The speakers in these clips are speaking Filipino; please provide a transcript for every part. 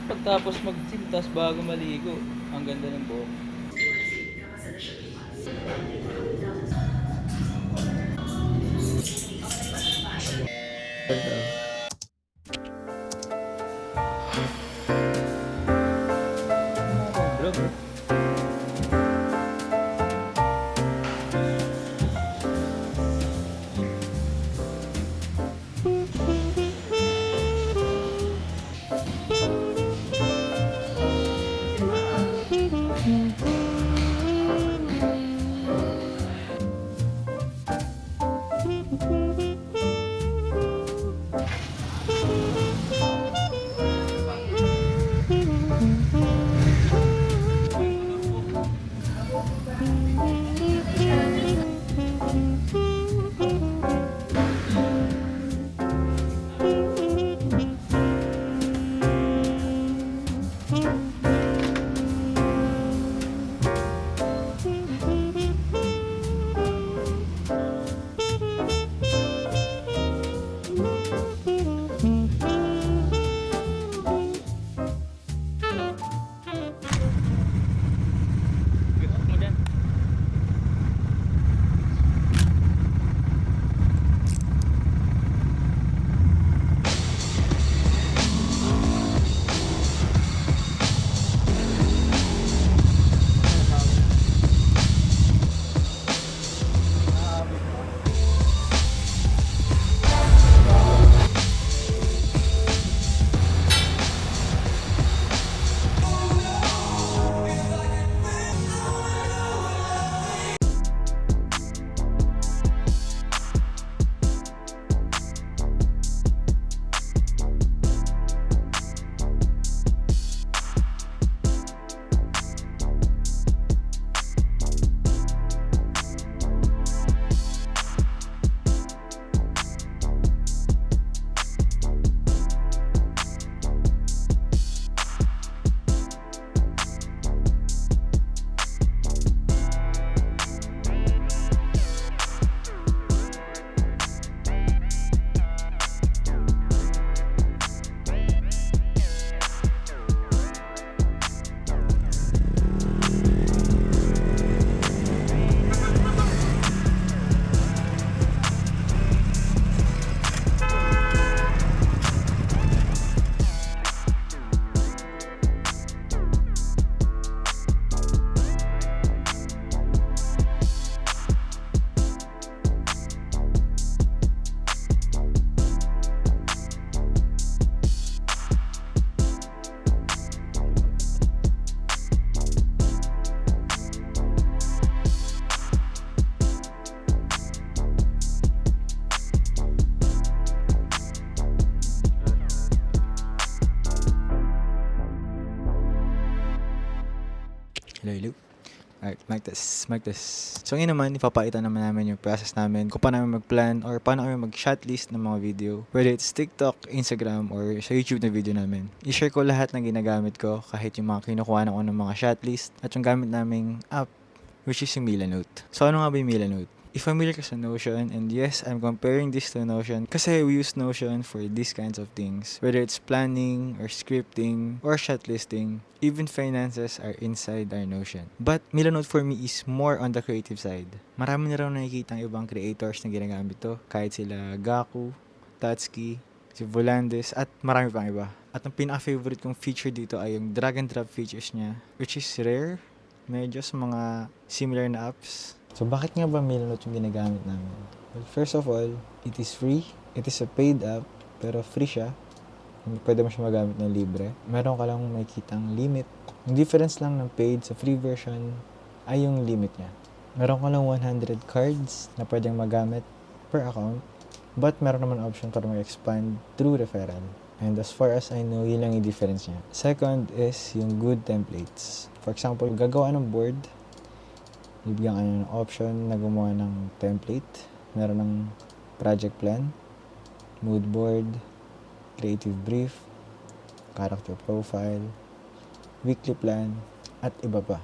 Pagtapos mag-gym, tas bago maligo, ang ganda ng buhok. Vlog, oh. Hello, hello. Alright, mic test, mic test. So ngayon naman, ipapakita naman namin yung process namin kung paano namin mag-plan or paano kami mag-shotlist ng mga video. Whether it's TikTok, Instagram, or sa YouTube na video namin. I-share ko lahat ng ginagamit ko kahit yung mga kinukuha ko ng mga shotlist at yung gamit naming app which is yung Milanote. So ano nga ba yung Milanote? If familiar ka sa Notion, and yes, I'm comparing this to Notion kasi we use Notion for these kinds of things. Whether it's planning, or scripting, or shortlisting, even finances are inside our Notion. But Milanote for me is more on the creative side. Marami na raw nakikita ang ibang creators na ginagamit to. Kahit sila Gaku, Tatsuki, si Volandes, at marami pang iba. At ang pinaka-favorite kong feature dito ay yung drag and drop features niya, which is rare medyo sa mga similar na apps. So, bakit nga ba Milanote yung ginagamit namin? Well, first of all, it is free. It is a paid app, pero free siya. Pwede mo siya magamit ng libre. Meron ka lang makikitang limit. Yung difference lang ng paid sa free version ay yung limit niya. Meron ka lang 100 cards na pwedeng magamit per account. But meron naman option para mag-expand through referral. And as far as I know, yun lang yung difference niya. Second is yung good templates. For example, gagawa ng board, bibigyan ka ng option na gumawa ng template. Meron ng project plan, mood board, creative brief, character profile, weekly plan, at iba pa.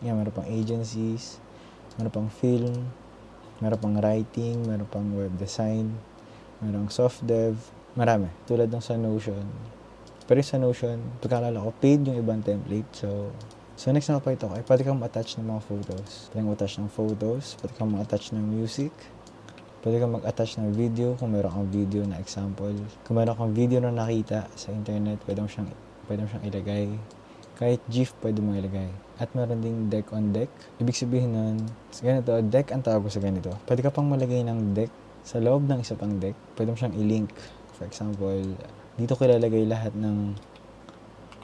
Yan, meron pang agencies, meron pang film, meron pang writing, meron pang web design, meron soft dev, marami. Tulad ng sa Notion, Pero sa Notion, pagkalala ko, paid yung ibang template. So next na papakita ko ay pwede kang ma-attach ng mga photos. Pwede kang ma-attach ng photos, pwede kang ma-attach ng music, pwede kang mag-attach ng video kung meron kang video na example. Kung meron kang video na nakita sa internet, pwede mo siyang ilagay. Kahit GIF pwede mo ilagay. At meron ding deck on deck. Ibig sabihin nun, ganito, deck ang tawag ko sa ganito. Pwede ka pang malagay ng deck sa loob ng isa pang deck. Pwede mo siyang i-link. For example, dito ko ilalagay lahat ng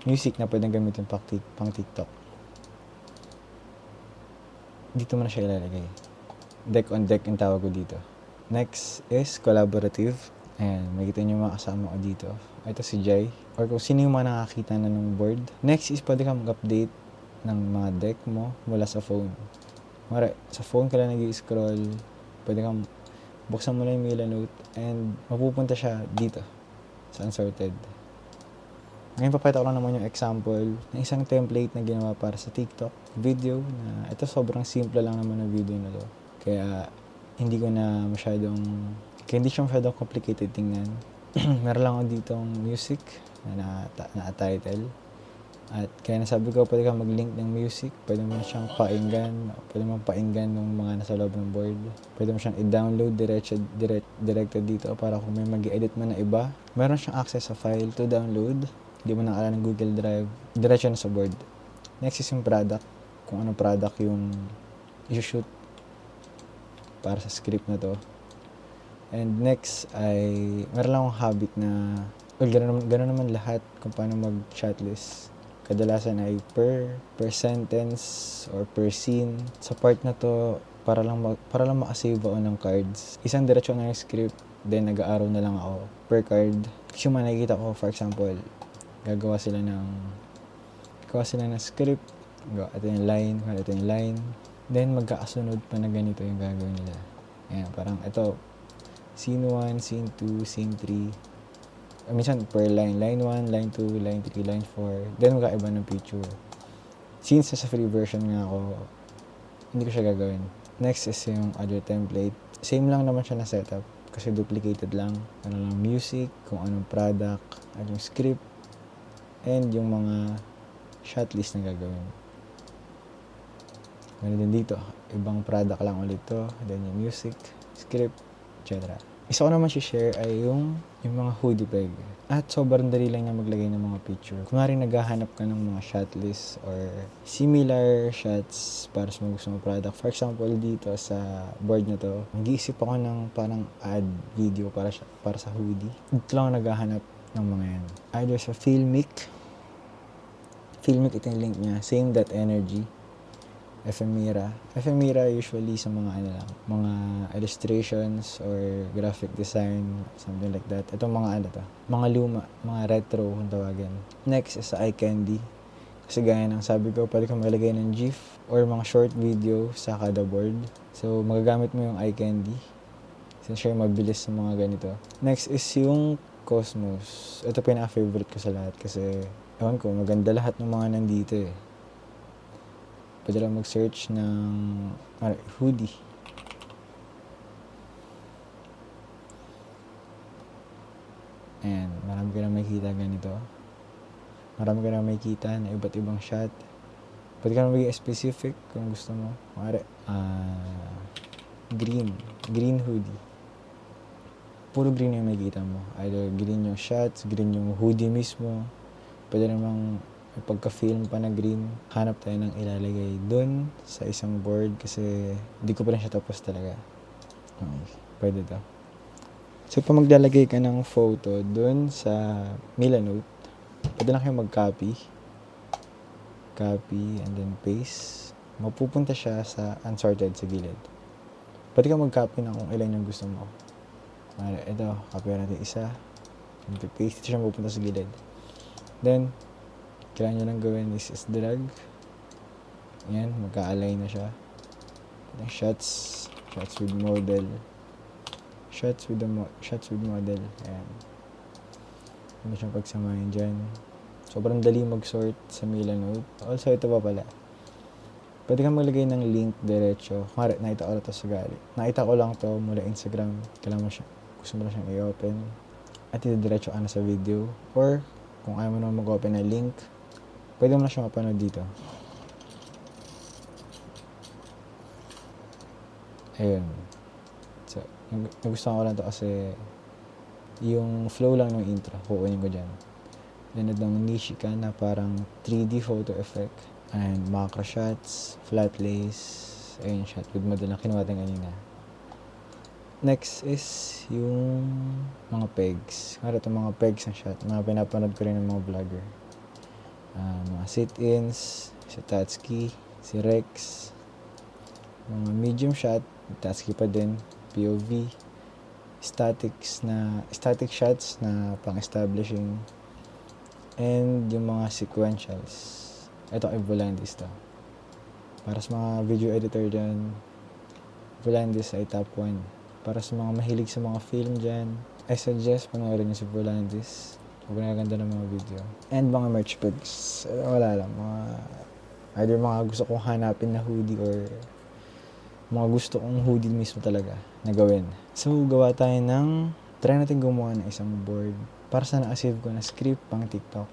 music na pwedeng gamitin pang TikTok. Dito mo na siya ilalagay. Deck on deck ang tawag ko dito. Next is collaborative. Ayan, makikita niyo mga kasama ko dito. Ito si Jai. Or kung sino yung mga nakakita na ng board. Next is pwede kang mag-update ng mga deck mo mula sa phone. Mara, sa phone ka lang nag-i-scroll. Pwede kang buksan mo lang yung Milanote and mapupunta siya dito sa Unsorted. Ngayon papakita ko lang naman yung example ng isang template na ginawa para sa TikTok video na ito sobrang simple lang naman ng video na to. Kaya hindi hindi siya masyadong complicated tingnan. Meron lang ako ditong music na title. At kaya nasabi ko, pwede kang mag-link ng music, pwede mo siyang pwede mo painggan ng mga nasa loob ng board. Pwede mo siyang i-download directed dito para kung may mag-edit man na iba. Meron siyang access sa file to download. Hindi mo nakala ng Google Drive, diretso na sa board. Next is yung product, kung anong product yung i-shoot para sa script na to. And next ay, meron lang akong habit na, gano'n naman lahat kung paano mag-shotlist. Kadalasan ay per sentence or per scene. Sa part na to, para lang makasave ako ng cards. Isang diretso na yung script, then nag-aaraw na lang ako per card. Kasi yung nakikita ko, for example, gagawa sila ng script. Ito yung line. Then magkakasunod pa na ganito yung gagawin nila. Ayan, parang ito, scene 1, scene 2, scene 3. Minsan per line 1, line 2, line 3, line 4. Then magkaiba ng picture. Since sa free version nga ako, hindi ko siya gagawin. Next is yung other template. Same lang naman siya na setup kasi duplicated lang. Ano lang music, kung anong product, at yung script, and yung mga shot list na gagawin. Ganun din dito. Ibang product lang ulit to. Then yung music, script, etc. Isa ko naman share ay yung mga hoodie bag. At sobrang dali lang niya maglagay ng mga picture. Kung naghahanap ka ng mga shot list or similar shots para sa mga gusto mong product. For example, dito sa board na to, nag-iisip ako ng parang ad video para sa hoodie. Dito lang naghahanap ng mga yan. Either sa Filmic, ito yung link niya. Same.energy. Ephemera usually sa mga mga illustrations or graphic design, something like that. Itong mga mga luma, mga retro kung tawagin. Next is sa iCandy. Kasi gaya ng sabi ko, pwede kang maglagay ng GIF or mga short video sa kada board. So magagamit mo yung iCandy. Since siya mabilis sa mga ganito. Next is yung Cosmos. Ito pinaka-favorite ko sa lahat kasi ewan ko, maganda lahat ng mga nandito eh. Pwede lang mag-search ng hoodie. And marami ka na makikita ganito. Marami ka na makikita na iba't ibang shot. Pwede ka na maging specific kung gusto mo. Green hoodie. Puro green yung makikita mo. Either green yung shots, green yung hoodie mismo. Pwede namang pagka-film pa na green, hanap tayo ng ilalagay dun sa isang board kasi hindi ko pa rin siya tapos talaga. Okay, pwede to. So, pag maglalagay ka ng photo dun sa Milanote, pwede lang kayo mag-copy and then paste. Mapupunta siya sa Unsorted sa gilid. Pwede ka mag-copy ng kung ilan yung gusto mo. Ito, copy natin isa. Paste siya, mapupunta sa gilid. Then, kailangan nyo lang gawin is drag. Yan, magka-align na siya. Shots with model. Shots with model. Ayan. Ano siyang pagsamahin dyan. Sobrang dali mag-sort sa Milanote. Also, ito pa pala. Pwede kang maglagay ng link diretso. Kumari, nakita ko lang to mula Instagram. Gusto mo lang siyang i-open. At diretso ka na sa video. Or, kung ayaw mo naman mag-open ng link, pwede mo na siyang mapanood dito. Ayun. So, nagustuhan ko lang to kasi yung flow lang ng intro, kukunin ko dyan. Linod ng Nishika na parang 3D photo effect. And macro shots, flat lace, ayun shot with model na kinuha natin kanina. Next is yung mga pegs. Ano itong mga pegs na shot, mga pinapanood ko rin ng mga vlogger. Mga sit-ins, si Tatsuki, si Rex. Mga medium shot, Tatsuki pa din, POV. Static shots na pang-establishing. And yung mga sequentials. Ito kay Volandis to. Para sa mga video editor dyan, Volandis ay top 1. Para sa mga mahilig sa mga film dyan, I suggest panoorin niyo si Volandis. Magaganda ng mga video. And mga merch bags. Wala lang. Either mga gusto kong hanapin na hoodie or mga gusto kong hoodie mismo talaga na gawin. So, try natin gumawa ng isang board para sa na-save ko na script pang TikTok.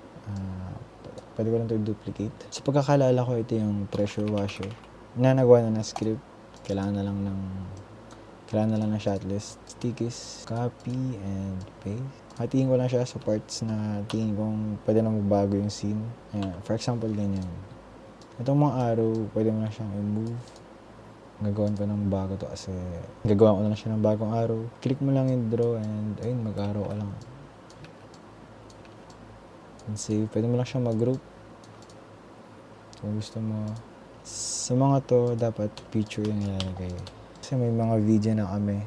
Pwede ko lang ito i-duplicate. Sa pagkakalala ko, ito yung pressure washer na nagawa na ng script. Kailangan na lang ng shot list. Stickies, copy, and paste. Hatiin ko lang siya sa parts na tingin kong pwede na magbago yung scene. Ayan. For example, ganyan. Itong mga arrow, pwede mo na siyang i-move. Gagawin ko ng bago to kasi gagawa ko na lang siya ng bagong arrow. Click mo lang yung draw and ayun, mag-arrow ka lang. And save. Pwede mo lang siya mag-group. Kung gusto mo. Sa mga to, dapat picture yung ilalagay. Kasi may mga video na kami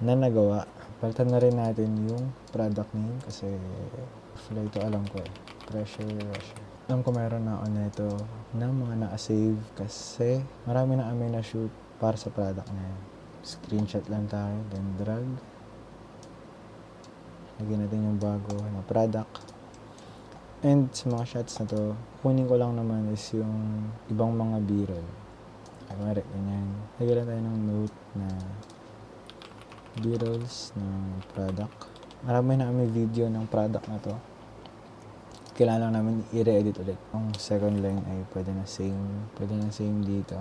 na nagawa. Palitan na rin natin yung product name kasi ito alam ko eh. Pressure washer. Alam ko mayroon na ako nito na mga na-save kasi marami na kami na-shoot para sa product na yun. Screenshot lang tayo, then drag. Lagyan natin yung bago na product. And sa mga shots na to, kunin ko lang naman is yung ibang mga b-roll. Ay, ganyan. Lagyan lang tayo ng note na b-rolls ng product. Marami na kami video ng product na to. Kailangan lang namin i-re-edit ulit. Ang second line ay pwede na same dito.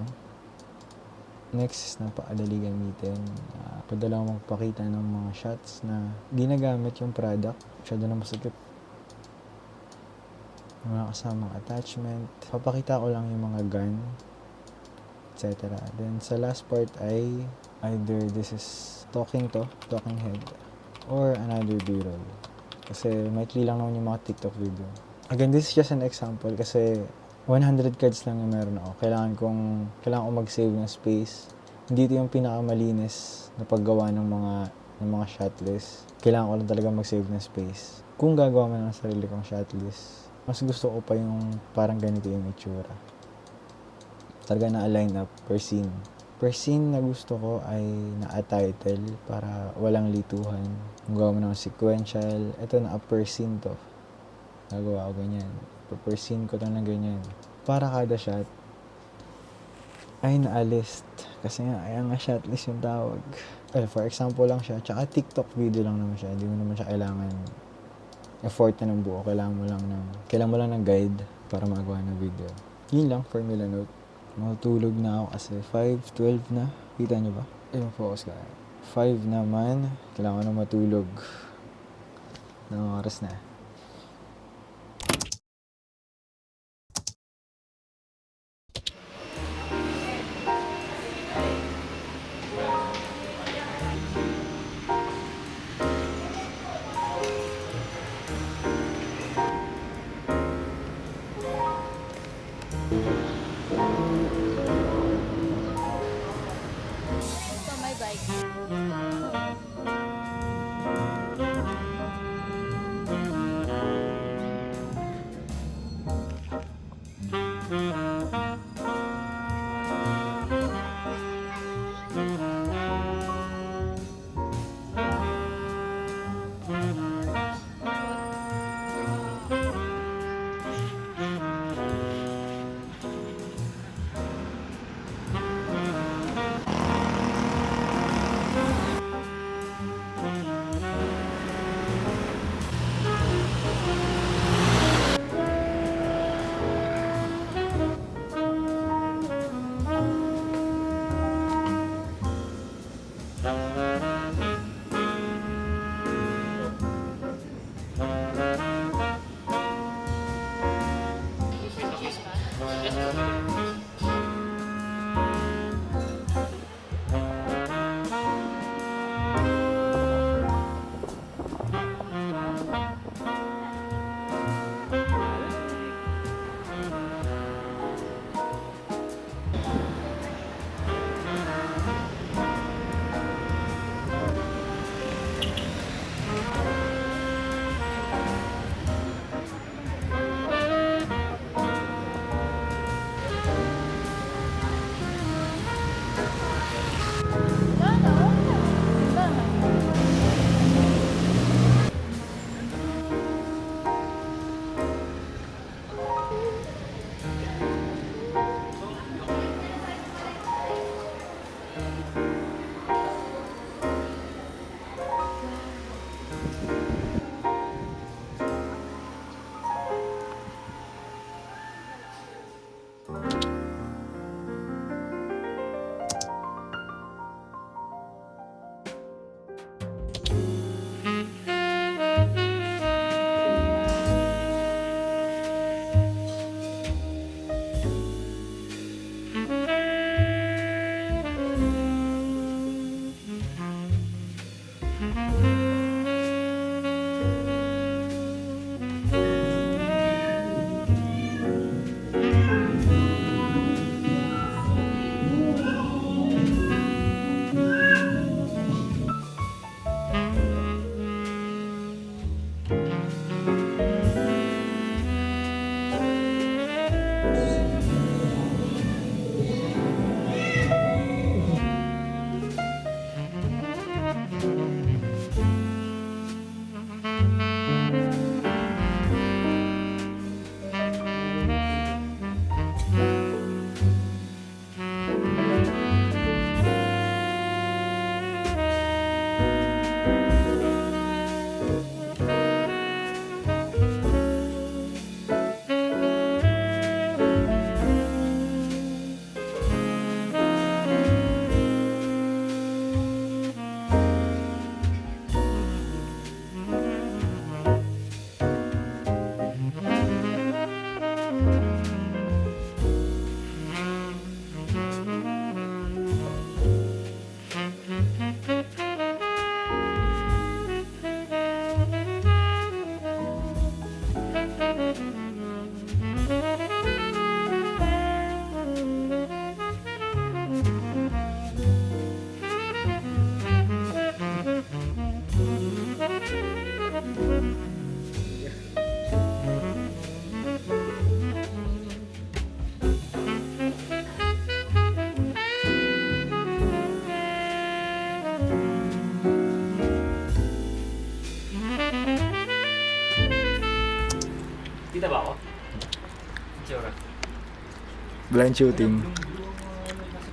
Next is napakadali gamitin. Pwede lang magpakita ng mga shots na ginagamit yung product. Masyado na masakit. Mga kasamang attachment. Papakita ko lang yung mga gun, etc. Then sa last part ay either this is talking head, or another b-roll. Kasi maikli lang naman yung mga TikTok video. Again, this is just an example kasi 100 cards lang yung meron ako. Kailangan ko mag-save ng space. Hindi ito yung pinakamalinis na paggawa ng mga shot list. Kailangan ko lang talaga mag-save ng space. Kung gagawa mo ng sarili kong shot list, mas gusto ko pa yung parang ganito yung itsura. Talaga na-align up per scene. Per scene na gusto ko ay na-title para walang lituhan. Kung gawa mo ng sequential, ito na per scene to. Gagawa ko ganyan. Per scene ko to na ganyan. Para kada shot ay na-list. Kasi nga, ayan nga shot list yung tawag. For example lang siya. Tsaka TikTok video lang naman siya. Hindi mo naman siya kailangan effort na ng buo. Kailangan mo lang ng guide para magawa ng video. Yun lang, formula note. Matulog na ako kasi 5:12 na. Kita nyo ba? Ayun, focus ka. 5 naman. Kailangan ko na matulog. Anong oras na? So my bike. Kita ba ako? Tsura. Blind shooting.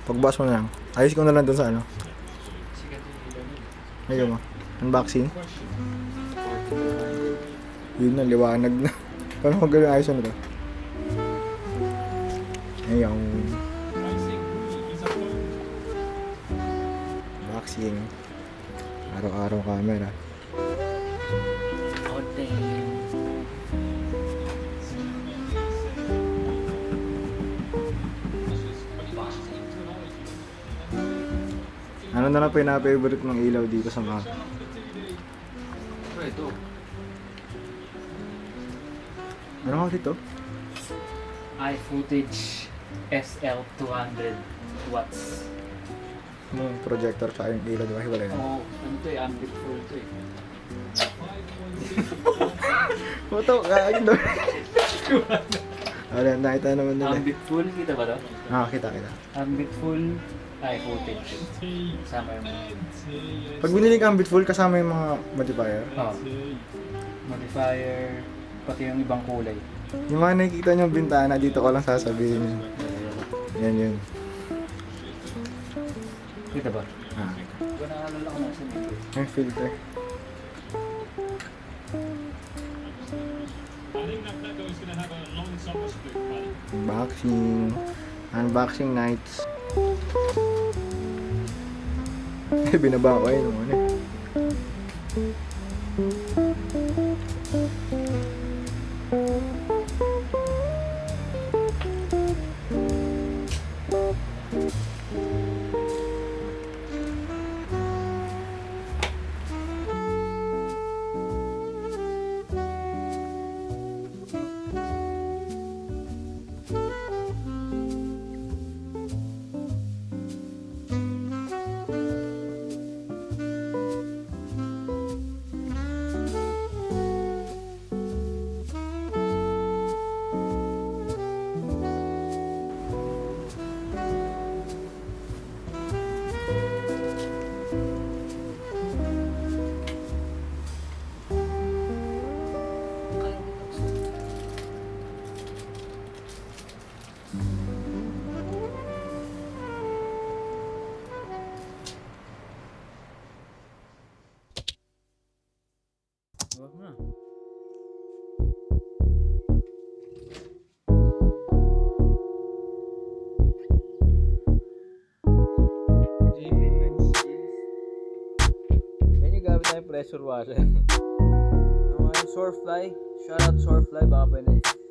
Pagbukas mo na lang. Ayos ko na lang dun sa ano. Ayun mo. Unboxing. Yun na, liwanag na. Paano kung gano'n ayos na to? Ayun. Unboxing. Araw-araw camera. Oh, damn. Ano na lang pina-favorite mong ilaw dito sa mga... Ito. Ano nga dito? iFootage SL200 watts. Ano yung projector tsaka yung ilaw, di ba? Hiwalay na. Oo, ano to eh, ambit full to eh. Puto, kain doon. Wala, nakita naman nila. Ambit full, kita ba to? Kita. Ambit full iFootage. Kasama yung Pag binili ka ambit full, kasama yung mga modifier. modifier, pati yung ibang kulay. Yung mga nakikita nyo bintana, dito ko lang sasabihin yun. Yan. Kita ba? Kita. Ano lang nasa dito. Yung filter. Unboxing nights. Binaba ko yun naman eh. Huwag na. Yan yung gamit tayong pressure washer. Yung Surefly, shoutout Surefly, baka pwede